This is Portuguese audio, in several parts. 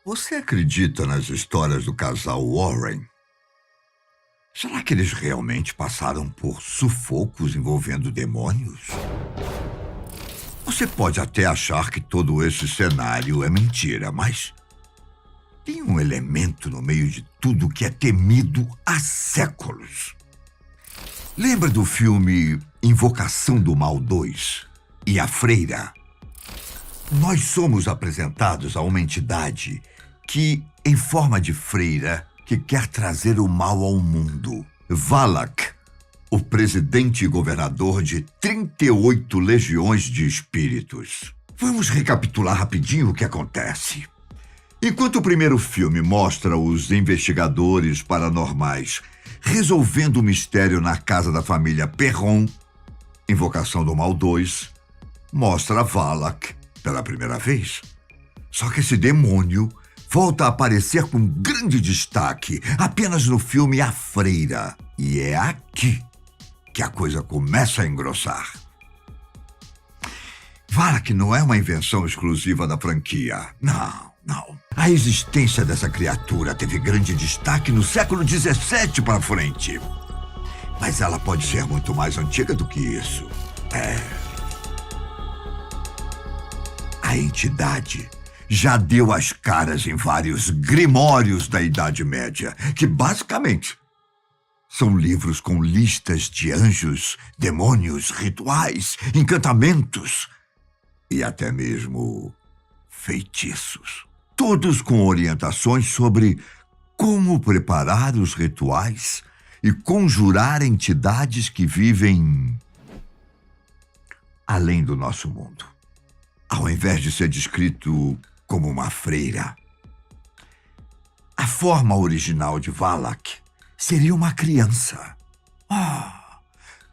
Você acredita nas histórias do casal Warren? Será que eles realmente passaram por sufocos envolvendo demônios? Você pode até achar que todo esse cenário é mentira, mas tem um elemento no meio de tudo que é temido há séculos. Lembra do filme Invocação do Mal 2 e A Freira? Nós somos apresentados a uma entidade que, em forma de freira, que quer trazer o mal ao mundo. Valak, o presidente e governador de 38 legiões de espíritos. Vamos recapitular rapidinho o que acontece. Enquanto o primeiro filme mostra os investigadores paranormais resolvendo o mistério na casa da família Perron, Invocação do Mal 2 mostra Valak pela primeira vez. Só que esse demônio volta a aparecer com grande destaque apenas no filme A Freira. E é aqui que a coisa começa a engrossar. Valak não é uma invenção exclusiva da franquia. Não. A existência dessa criatura teve grande destaque no século XVII para frente. Mas ela pode ser muito mais antiga do que isso. A entidade já deu as caras em vários grimórios da Idade Média, que basicamente são livros com listas de anjos, demônios, rituais, encantamentos e até mesmo feitiços. Todos com orientações sobre como preparar os rituais e conjurar entidades que vivem além do nosso mundo. Ao invés de ser descrito como uma freira, a forma original de Valak seria uma criança.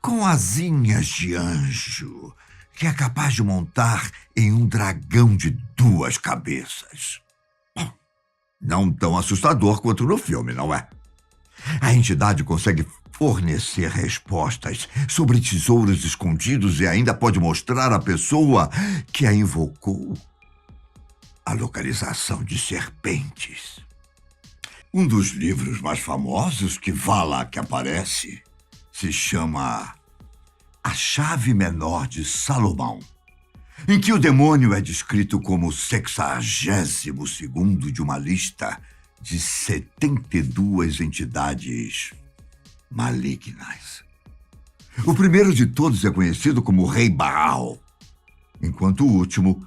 Com asinhas de anjo, que é capaz de montar em um dragão de 2 cabeças. Não tão assustador quanto no filme, não é? A entidade consegue fornecer respostas sobre tesouros escondidos e ainda pode mostrar à pessoa que a invocou a localização de serpentes. Um dos livros mais famosos que Valak aparece se chama A Chave Menor de Salomão, em que o demônio é descrito como o 62º de uma lista de 72 entidades malignas. O primeiro de todos é conhecido como Rei Baal, enquanto o último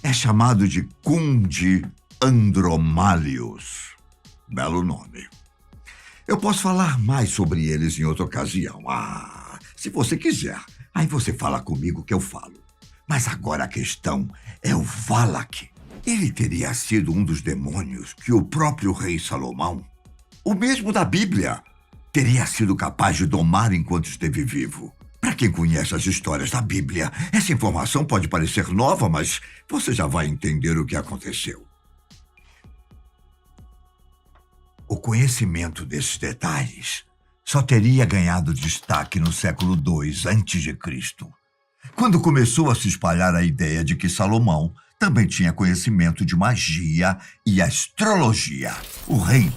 é chamado de Conde Andromalius. Belo nome. Eu posso falar mais sobre eles em outra ocasião. Se você quiser, aí você fala comigo que eu falo. Mas agora a questão é o Valak. Ele teria sido um dos demônios que o próprio rei Salomão, o mesmo da Bíblia, teria sido capaz de domar enquanto esteve vivo. Para quem conhece as histórias da Bíblia, essa informação pode parecer nova, mas você já vai entender o que aconteceu. O conhecimento desses detalhes só teria ganhado destaque no século II a.C., quando começou a se espalhar a ideia de que Salomão também tinha conhecimento de magia e astrologia. O rei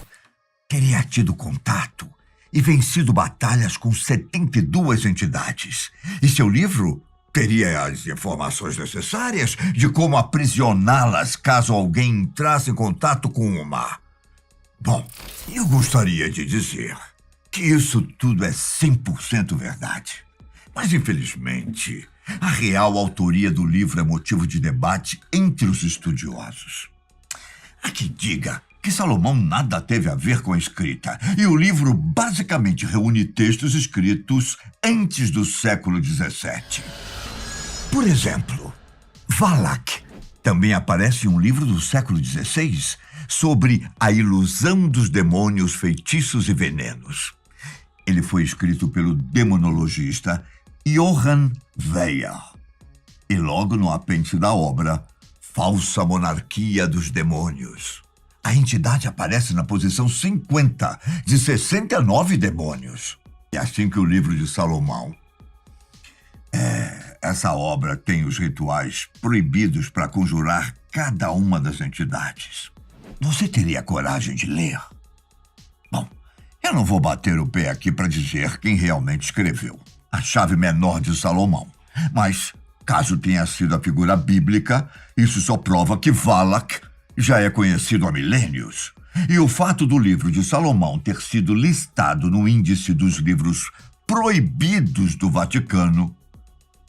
teria tido contato e vencido batalhas com 72 entidades. E seu livro teria as informações necessárias de como aprisioná-las caso alguém entrasse em contato com uma. Bom, eu gostaria de dizer que isso tudo é 100% verdade. Mas, infelizmente, a real autoria do livro é motivo de debate entre os estudiosos. Há quem diga que Salomão nada teve a ver com a escrita, e o livro basicamente reúne textos escritos antes do século XVII. Por exemplo, Valak também aparece em um livro do século XVI sobre a ilusão dos demônios, feitiços e venenos. Ele foi escrito pelo demonologista Johann Weyer. E logo no apêndice da obra, Falsa Monarquia dos Demônios, a entidade aparece na posição 50 de 69 demônios. É assim que o livro de Salomão. Essa obra tem os rituais proibidos para conjurar cada uma das entidades. Você teria coragem de ler? Bom, eu não vou bater o pé aqui para dizer quem realmente escreveu A Chave Menor de Salomão. Mas, caso tenha sido a figura bíblica, isso só prova que Valak já é conhecido há milênios. E o fato do livro de Salomão ter sido listado no índice dos livros proibidos do Vaticano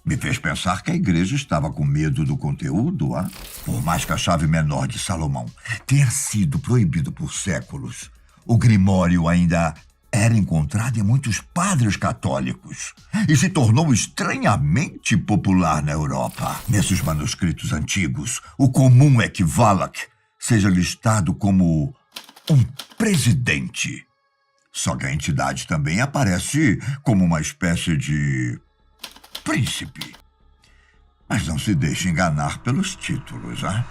me fez pensar que a igreja estava com medo do conteúdo, ah? Por mais que A Chave Menor de Salomão tenha sido proibido por séculos, o Grimório ainda era encontrado em muitos padres católicos e se tornou estranhamente popular na Europa. Nesses manuscritos antigos, o comum é que Valak seja listado como um presidente. Só que a entidade também aparece como uma espécie de príncipe. Mas não se deixe enganar pelos títulos, hein?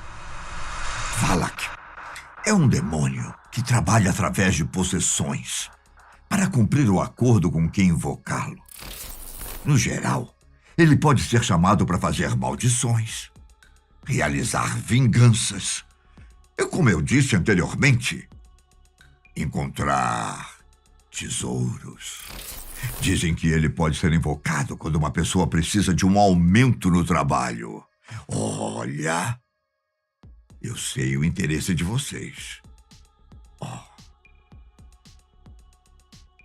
Valak é um demônio que trabalha através de possessões para cumprir o acordo com quem invocá-lo. No geral, ele pode ser chamado para fazer maldições, realizar vinganças e, como eu disse anteriormente, encontrar tesouros. Dizem que ele pode ser invocado quando uma pessoa precisa de um aumento no trabalho. Olha, eu sei o interesse de vocês.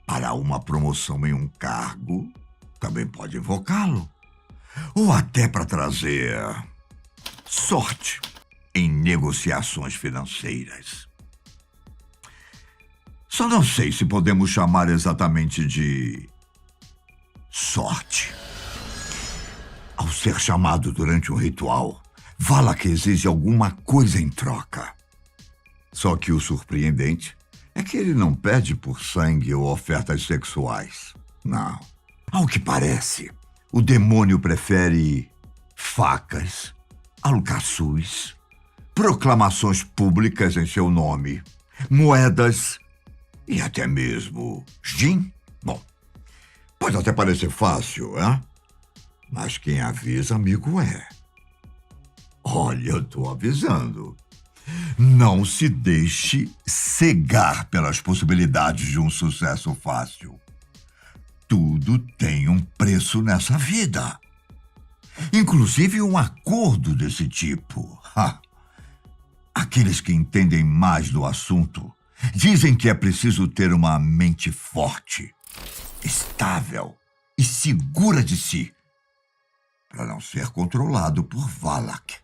Para uma promoção em um cargo, também pode invocá-lo. Ou até para trazer sorte em negociações financeiras. Só não sei se podemos chamar exatamente de sorte. Ao ser chamado durante um ritual, Valak exige alguma coisa em troca. Só que o surpreendente é que ele não pede por sangue ou ofertas sexuais. Não. Ao que parece, o demônio prefere facas, alcaçuz, proclamações públicas em seu nome, moedas e até mesmo gin. Bom, pode até parecer fácil, hein? Mas quem avisa, amigo, é. Olha, eu tô avisando. Não se deixe cegar pelas possibilidades de um sucesso fácil. Tudo tem um preço nessa vida. Inclusive um acordo desse tipo. Aqueles que entendem mais do assunto dizem que é preciso ter uma mente forte, estável e segura de si, para não ser controlado por Valak.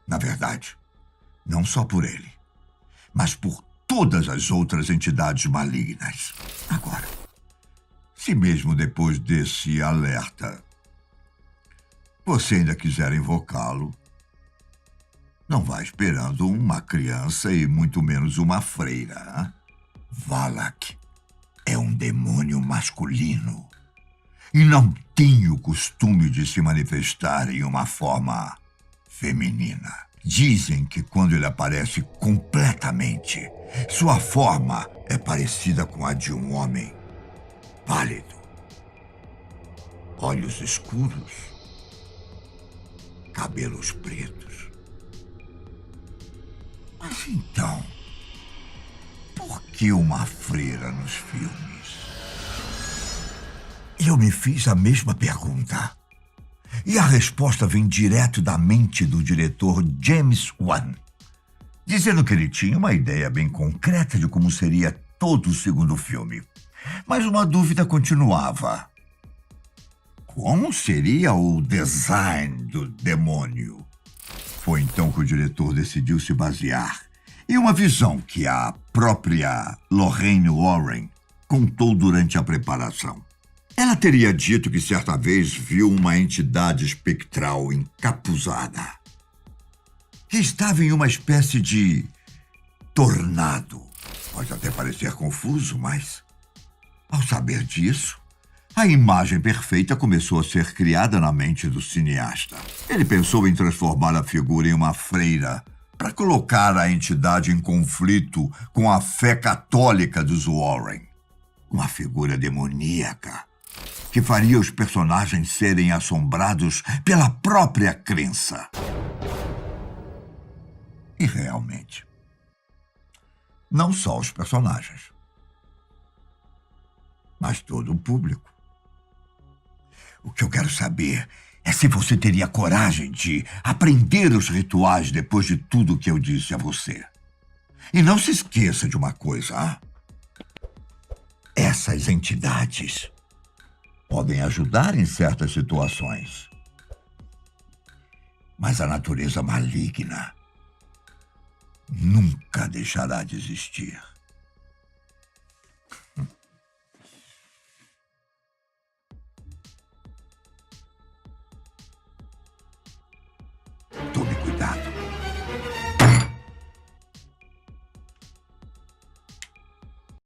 Na verdade, não só por ele, mas por todas as outras entidades malignas. Agora, se mesmo depois desse alerta você ainda quiser invocá-lo, não vá esperando uma criança e muito menos uma freira. Hein? Valak é um demônio masculino e não tem o costume de se manifestar em uma forma feminina. Dizem que quando ele aparece completamente, sua forma é parecida com a de um homem pálido, olhos escuros, cabelos pretos. Mas então, por que uma freira nos filmes? Eu me fiz a mesma pergunta. E a resposta vem direto da mente do diretor James Wan, dizendo que ele tinha uma ideia bem concreta de como seria todo o segundo filme. Mas uma dúvida continuava. Como seria o design do demônio? Foi então que o diretor decidiu se basear em uma visão que a própria Lorraine Warren contou durante a preparação. Ela teria dito que certa vez viu uma entidade espectral encapuzada, que estava em uma espécie de tornado. Pode até parecer confuso, mas, ao saber disso, a imagem perfeita começou a ser criada na mente do cineasta. Ele pensou em transformar a figura em uma freira para colocar a entidade em conflito com a fé católica dos Warren. Uma figura demoníaca que faria os personagens serem assombrados pela própria crença. E realmente, não só os personagens, mas todo o público. O que eu quero saber é se você teria coragem de aprender os rituais depois de tudo que eu disse a você. E não se esqueça de uma coisa, essas entidades podem ajudar em certas situações, mas a natureza maligna nunca deixará de existir.